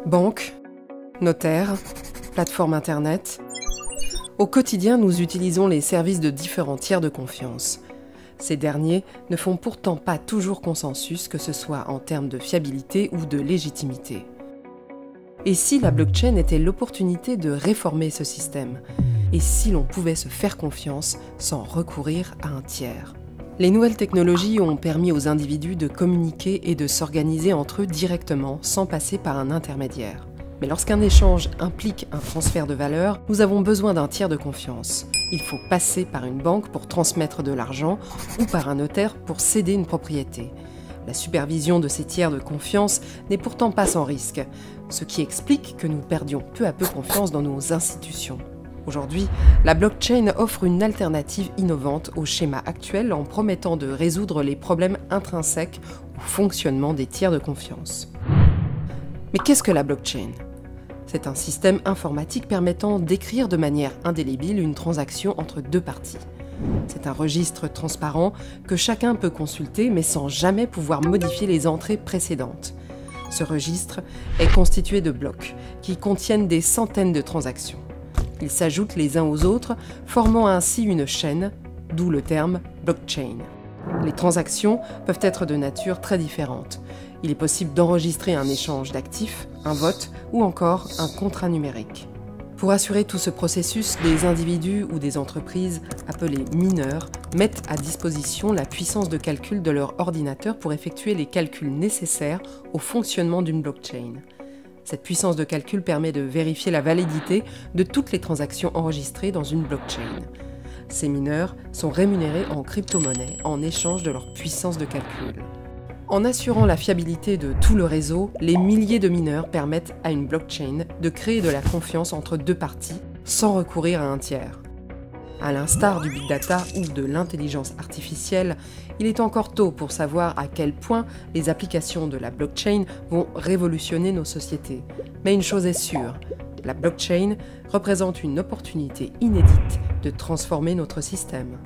Banque, notaire, plateforme internet. Au quotidien, nous utilisons les services de différents tiers de confiance. Ces derniers ne font pourtant pas toujours consensus, que ce soit en termes de fiabilité ou de légitimité. Et si la blockchain était l'opportunité de réformer ce système? Et si l'on pouvait se faire confiance sans recourir à un tiers? Les nouvelles technologies ont permis aux individus de communiquer et de s'organiser entre eux directement, sans passer par un intermédiaire. Mais lorsqu'un échange implique un transfert de valeur, nous avons besoin d'un tiers de confiance. Il faut passer par une banque pour transmettre de l'argent ou par un notaire pour céder une propriété. La supervision de ces tiers de confiance n'est pourtant pas sans risque, ce qui explique que nous perdions peu à peu confiance dans nos institutions. Aujourd'hui, la blockchain offre une alternative innovante au schéma actuel en promettant de résoudre les problèmes intrinsèques au fonctionnement des tiers de confiance. Mais qu'est-ce que la blockchain ? C'est un système informatique permettant d'écrire de manière indélébile une transaction entre deux parties. C'est un registre transparent que chacun peut consulter mais sans jamais pouvoir modifier les entrées précédentes. Ce registre est constitué de blocs qui contiennent des centaines de transactions. Ils s'ajoutent les uns aux autres, formant ainsi une chaîne, d'où le terme blockchain. Les transactions peuvent être de nature très différente. Il est possible d'enregistrer un échange d'actifs, un vote ou encore un contrat numérique. Pour assurer tout ce processus, des individus ou des entreprises, appelés mineurs, mettent à disposition la puissance de calcul de leur ordinateur pour effectuer les calculs nécessaires au fonctionnement d'une blockchain. Cette puissance de calcul permet de vérifier la validité de toutes les transactions enregistrées dans une blockchain. Ces mineurs sont rémunérés en crypto-monnaie en échange de leur puissance de calcul. En assurant la fiabilité de tout le réseau, les milliers de mineurs permettent à une blockchain de créer de la confiance entre deux parties sans recourir à un tiers. À l'instar du big data ou de l'intelligence artificielle, il est encore tôt pour savoir à quel point les applications de la blockchain vont révolutionner nos sociétés. Mais une chose est sûre, la blockchain représente une opportunité inédite de transformer notre système.